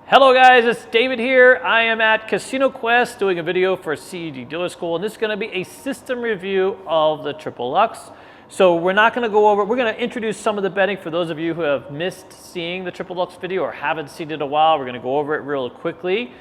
Hello guys, it's David here. I am at Casino Quest doing a video for CEG Dealer School, and this is going to be a system review of the Triple Lux. So we're not going to go over, we're going to introduce some of the betting for those of you who have missed seeing the Triple Lux video or haven't seen it in a while. We're going to go over it real quickly,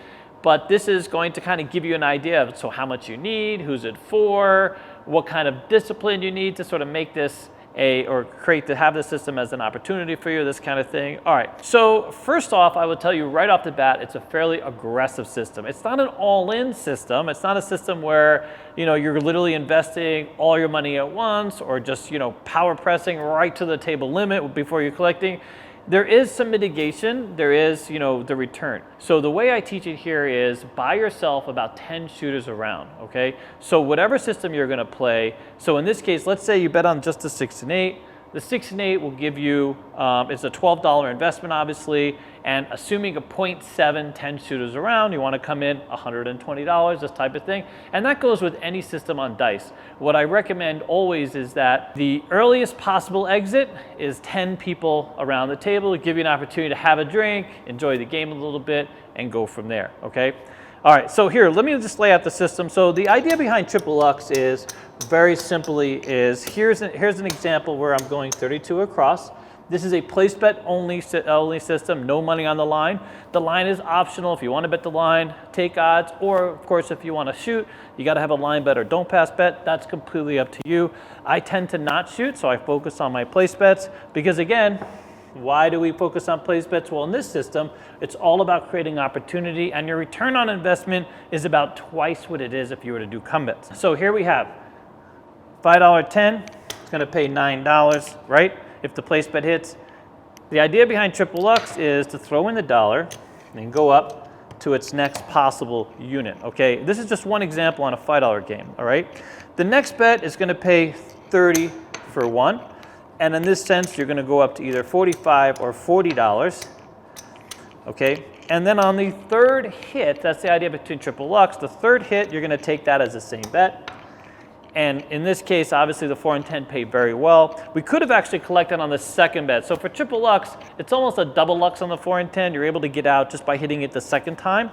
but this is going to kind of give you an idea of how much you need, who's it for, what kind of discipline you need to sort of make this have the system as an opportunity for you, this kind of thing. All right, so first off, I will tell you right off the bat, it's a fairly aggressive system. It's not an all-in system. It's not a system where, you're literally investing all your money at once or just, power pressing right to the table limit before you're collecting. There is some mitigation, there is, the return. So the way I teach it here is buy yourself about 10 shooters around, okay? So whatever system you're gonna play, so in this case, let's say you bet on just the 6 and 8. The 6 and 8 will give you, it's a $12 investment obviously, and assuming a 0.7, 10 shooters around, you wanna come in $120, this type of thing. And that goes with any system on dice. What I recommend always is that the earliest possible exit is 10 people around the table, give you an opportunity to have a drink, enjoy the game a little bit, and go from there, okay? All right, so here, let me just lay out the system. So the idea behind Triple Lux is, very simply, here's an example where I'm going 32 across. This is a place bet only system, no money on the line. The line is optional. If you want to bet the line, take odds, or of course, if you want to shoot, you got to have a line bet or don't pass bet. That's completely up to you. I tend to not shoot, so I focus on my place bets because again, why do we focus on place bets? Well, in this system, it's all about creating opportunity, and your return on investment is about twice what it is if you were to do come bets. So here we have $5 10, it's gonna pay $9, right? If the place bet hits. The idea behind Triple Lux is to throw in the dollar and go up to its next possible unit, okay? This is just one example on a $5 game, all right? The next bet is gonna pay 30 for one. And in this sense, you're gonna go up to either $45 or $40, okay? And then on the third hit, that's the idea between Triple Lux, the third hit, you're gonna take that as the same bet. And in this case, obviously the 4 and 10 pay very well. We could have actually collected on the second bet. So for Triple Lux, it's almost a double Lux on the 4 and 10. You're able to get out just by hitting it the second time.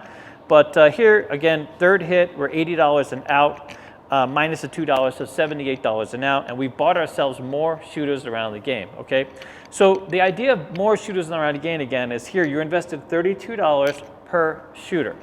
But here, again, third hit, we're $80 and out. Minus the $2, so $78 an out, and we bought ourselves more shooters around the game, okay? So the idea of more shooters around the game again is here, you're invested $32 per shooter.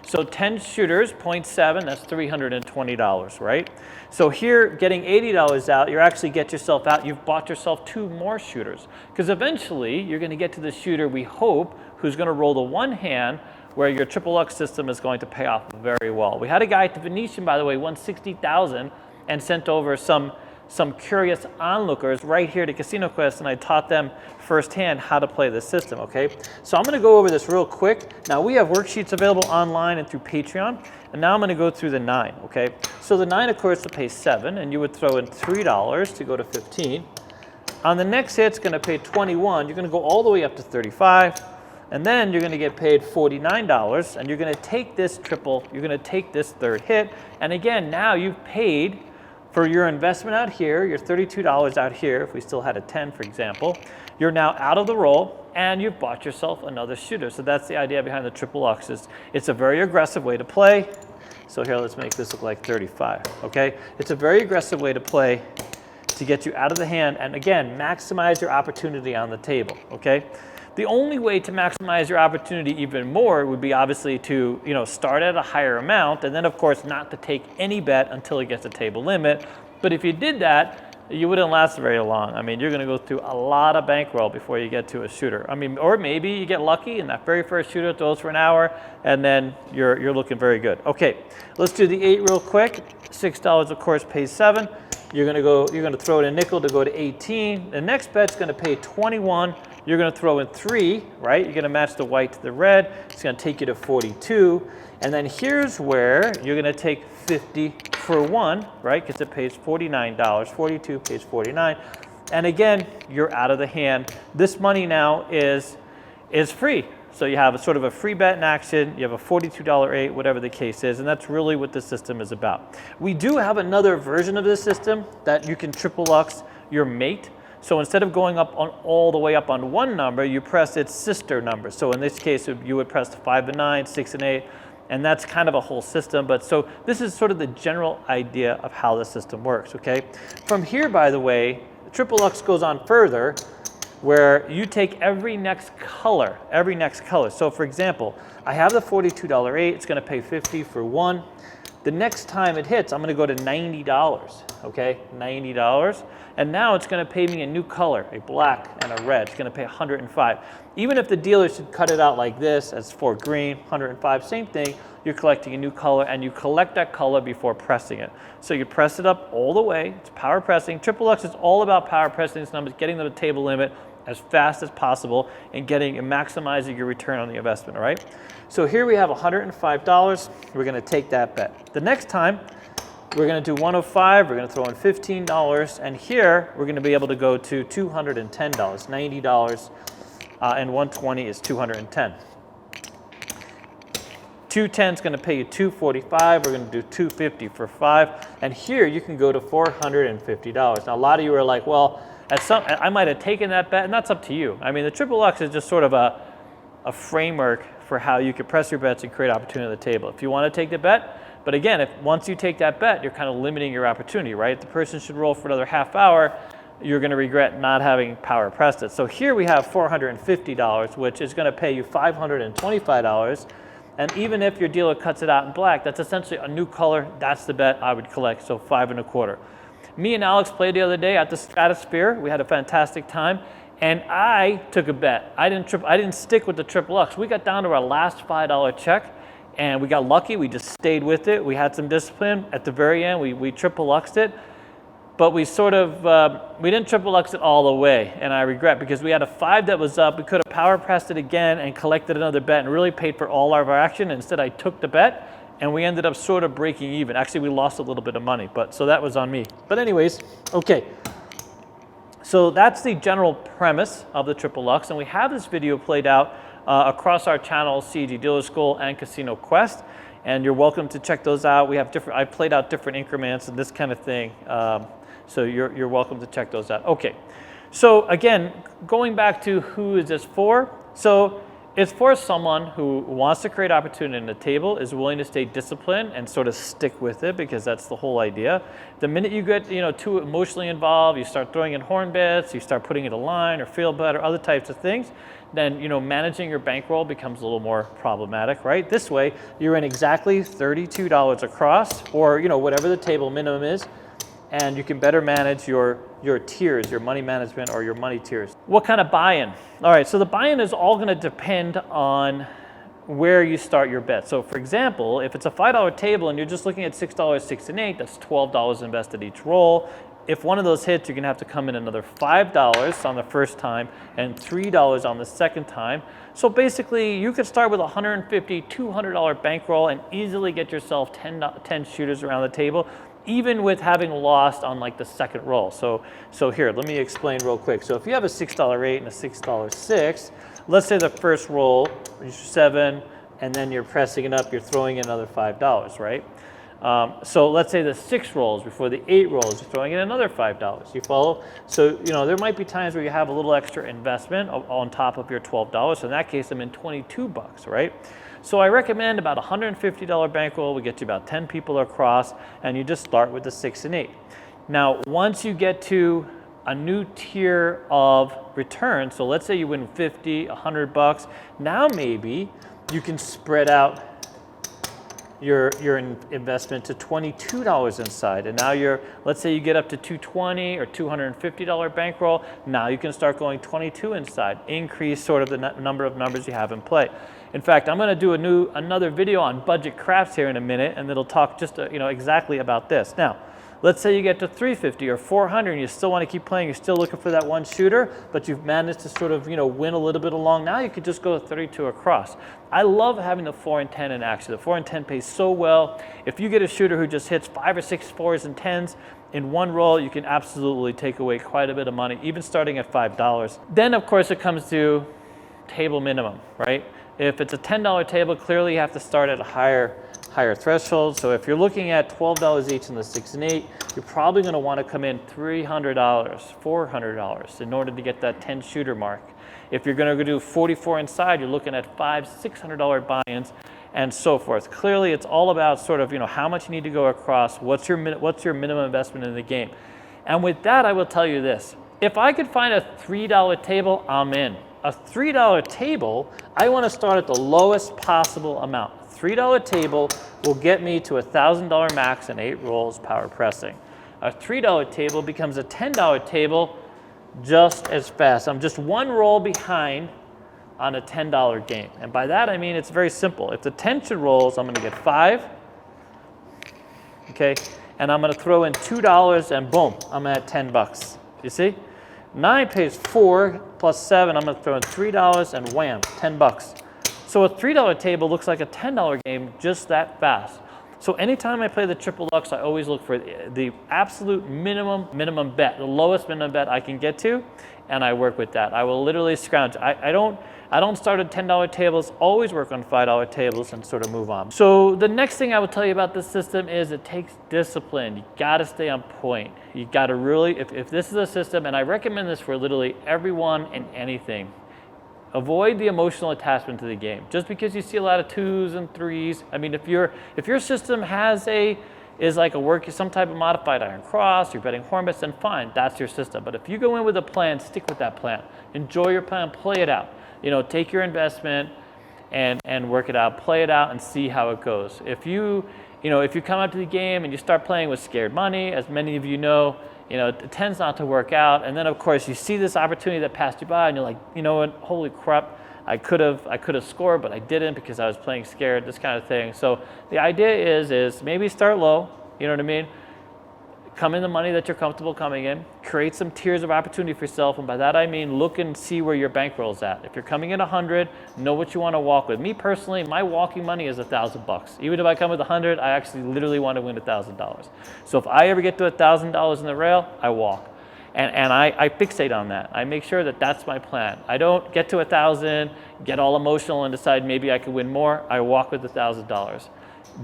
So 10 shooters, 0.7, that's $320, right? So here, getting $80 out, you actually get yourself out, you've bought yourself 2 more shooters. Because eventually, you're gonna get to the shooter, we hope, who's gonna roll the one hand, where your Triple Lux system is going to pay off very well. We had a guy at the Venetian, by the way, won $60,000 and sent over some curious onlookers right here to Casino Quest, and I taught them firsthand how to play this system, okay? So I'm gonna go over this real quick. Now we have worksheets available online and through Patreon, and now I'm gonna go through the 9, okay? So the 9, of course, will pay 7, and you would throw in $3 to go to 15. On the next hit, it's gonna pay 21. You're gonna go all the way up to 35. And then you're gonna get paid $49, and you're gonna take this third hit. And again, now you've paid for your investment out here, your $32 out here, if we still had a 10, for example. You're now out of the roll, and you've bought yourself another shooter. So that's the idea behind the Triple Lux. It's a very aggressive way to play. So here, let's make this look like 35, okay? It's a very aggressive way to play to get you out of the hand, and again, maximize your opportunity on the table, okay? The only way to maximize your opportunity even more would be obviously to start at a higher amount, and then of course not to take any bet until it gets a table limit. But if you did that, you wouldn't last very long. I mean, you're gonna go through a lot of bankroll before you get to a shooter. I mean, or maybe you get lucky and that very first shooter throws for an hour, and then you're looking very good. Okay, let's do the 8 real quick. $6 of course pays 7. You're gonna throw in a nickel to go to 18. The next bet's gonna pay 21. You're gonna throw in 3, right? You're gonna match the white to the red. It's gonna take you to 42. And then here's where you're gonna take 50 for 1, right? Because it pays $49. 42 pays 49. And again, you're out of the hand. This money now is free. So you have a sort of a free bet in action, you have a $42 8, whatever the case is, and that's really what the system is about. We do have another version of this system that you can Triple Lux your mate. So instead of going up on all the way up on one number, you press its sister number. So in this case, you would press 5 and 9, 6 and 8, and that's kind of a whole system. But so this is sort of the general idea of how the system works, okay? From here, by the way, Triple Lux goes on further, where you take every next color. So for example, I have the $42 8, it's gonna pay 50 for one. The next time it hits, I'm gonna go to $90, okay? $90. And now it's gonna pay me a new color, a black and a red. It's gonna pay 105. Even if the dealer should cut it out like this, as for green, 105, same thing, you're collecting a new color, and you collect that color before pressing it. So you press it up all the way, it's power pressing. Triple Lux is all about power pressing these numbers, getting to the table limit as fast as possible, and getting and maximizing your return on the investment, all right? So here we have $105, we're gonna take that bet. The next time, we're gonna do 105, we're gonna throw in $15, and here, we're gonna be able to go to $210, $90, and 120 is 210. 210 is gonna pay you 245, we're gonna do 250 for 5, and here you can go to $450. Now a lot of you are like, well, I might have taken that bet, and that's up to you. I mean, the Triple Lux is just sort of a framework for how you can press your bets and create opportunity on the table. If you want to take the bet, but again, once you take that bet, you're kind of limiting your opportunity, right? If the person should roll for another half hour, you're going to regret not having power pressed it. So here we have $450, which is going to pay you $525. And even if your dealer cuts it out in black, that's essentially a new color. That's the bet I would collect, so 5 1/4. Me and Alex played the other day at the Stratosphere. We had a fantastic time, and I took a bet. I didn't stick with the Triple Lux. We got down to our last $5 check, and we got lucky. We just stayed with it. We had some discipline. At the very end, we Triple Luxed it, but we sort of, we didn't Triple Lux it all the way, and I regret, because we had a 5 that was up. We could have power pressed it again and collected another bet and really paid for all of our action. Instead, I took the bet, and we ended up sort of breaking even. Actually, we lost a little bit of money, so that was on me. But anyways, okay. So that's the general premise of the Triple Lux, and we have this video played out across our channel, CEG Dealer School and Casino Quest, and you're welcome to check those out. We have I played out different increments and this kind of thing, so you're welcome to check those out. Okay, so again, going back to who is this for? So it's for someone who wants to create opportunity in the table, is willing to stay disciplined and sort of stick with it, because that's the whole idea. The minute you get too emotionally involved, you start throwing in horn bets, you start putting in a line or field bet or other types of things, then managing your bankroll becomes a little more problematic, right? This way, you're in exactly $32 across, or whatever the table minimum is, and you can better manage your tiers, your money management or your money tiers. What kind of buy-in? All right, so the buy-in is all gonna depend on where you start your bet. So for example, if it's a $5 table and you're just looking at $6, 6 and 8, that's $12 invested each roll. If one of those hits, you're gonna have to come in another $5 on the first time and $3 on the second time. So basically, you could start with a $150, $200 bankroll and easily get yourself 10 shooters around the table, even with having lost on like the second roll. So here, let me explain real quick. So if you have a $6 8 and a $6 6, let's say the first roll is 7, and then you're pressing it up, you're throwing in another $5, right? So let's say the 6 rolls before the 8 rolls, you're throwing in another $5. You follow? So there might be times where you have a little extra investment on top of your $12. So in that case, I'm in $22, right? So I recommend about a $150 bankroll. We get you about 10 people across, and you just start with the 6 and 8. Now, once you get to a new tier of return, so let's say you win 50, $100, now maybe you can spread out your investment to $22 inside, and now let's say you get up to $220 or $250 bankroll, now you can start going 22 inside, increase sort of the number of numbers you have in play. In fact, I'm going to do another video on budget craps here in a minute, and it'll talk just exactly about this. Now, let's say you get to 350 or 400 and you still want to keep playing, you're still looking for that one shooter, but you've managed to sort of win a little bit along. Now you could just go 32 across. I love having the 4 and 10 in action. The 4 and 10 pays so well. If you get a shooter who just hits 5 or 6 4s and 10s in one roll, you can absolutely take away quite a bit of money, even starting at $5. Then of course it comes to table minimum, right? If it's a $10 table, clearly you have to start at a higher higher threshold. So if you're looking at $12 each in the 6 and 8, you're probably going to want to come in $300, $400 in order to get that 10 shooter mark. If you're going to do 44 inside, you're looking at $500, $600 buy-ins and so forth. Clearly, it's all about sort of, how much you need to go across, what's your minimum investment in the game. And with that, I will tell you this. If I could find a $3 table, I'm in. A $3 table, I want to start at the lowest possible amount. $3 table will get me to $1,000 max and 8 rolls power pressing. A $3 table becomes a $10 table just as fast. I'm just one roll behind on a $10 game. And by that, I mean it's very simple. If the 10 should rolls, I'm going to get 5. Okay, and I'm going to throw in $2 and boom, I'm at 10 bucks. You see? 9 pays 4 plus 7, I'm going to throw in $3 and wham, 10 bucks. So a $3 table looks like a $10 game just that fast. So anytime I play the triple Lux, I always look for the absolute minimum bet, the lowest minimum bet I can get to, and I work with that. I will literally scrounge. I don't start at $10 tables, always work on $5 tables and sort of move on. So the next thing I will tell you about this system is it takes discipline. You gotta stay on point. You gotta really, if this is a system, and I recommend this for literally everyone and anything, avoid the emotional attachment to the game. Just because you see a lot of 2s and 3s, I mean, if your system is like some type of modified iron cross, you're betting hornbets, then fine, that's your system. But if you go in with a plan, stick with that plan. Enjoy your plan, play it out. Take your investment and work it out, play it out and see how it goes. If you come out to the game and you start playing with scared money, as many of you know, it tends not to work out. And then of course you see this opportunity that passed you by and you're like, you know what, holy crap, I could have scored, but I didn't because I was playing scared, this kind of thing. So the idea is maybe start low, you know what I mean? Come in the money that you're comfortable coming in, create some tiers of opportunity for yourself, and by that I mean look and see where your bankroll's at. If you're coming in 100, know what you want to walk with. Me personally, my walking money is $1,000. Even if I come with 100, I actually literally want to win $1,000. So if I ever get to $1,000 in the rail, I walk. And I fixate on that. I make sure that that's my plan. I don't get to 1,000, get all emotional and decide maybe I could win more. I walk with $1,000.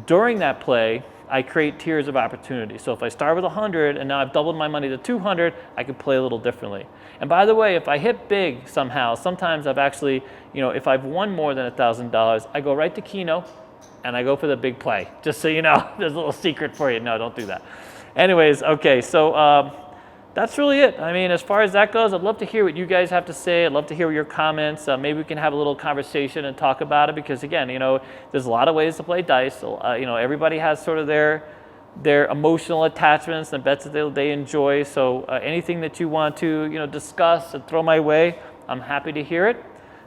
During that play, I create tiers of opportunity. So if I start with 100 and now I've doubled my money to 200, I can play a little differently. And by the way, if I hit big somehow, sometimes I've actually, if I've won more than $1,000, I go right to Keno and I go for the big play. Just so you know, there's a little secret for you. No, don't do that. Anyways, okay, so that's really it. I mean, as far as that goes, I'd love to hear what you guys have to say. I'd love to hear your comments. Maybe we can have a little conversation and talk about it because, again, there's a lot of ways to play dice. So, everybody has sort of their emotional attachments and bets that they enjoy. So anything that you want to, discuss and throw my way, I'm happy to hear it.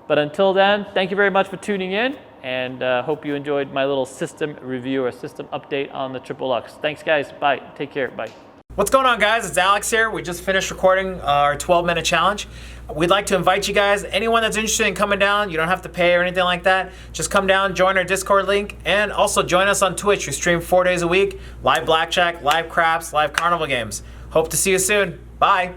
But until then, thank you very much for tuning in, and hope you enjoyed my little system review or system update on the Triple Lux. Thanks, guys. Bye. Take care. Bye. What's going on, guys? It's Alex here. We just finished recording our 12-minute challenge. We'd like to invite you guys, anyone that's interested in coming down, you don't have to pay or anything like that. Just come down, join our Discord link, and also join us on Twitch. We stream 4 days a week, live blackjack, live craps, live carnival games. Hope to see you soon. Bye.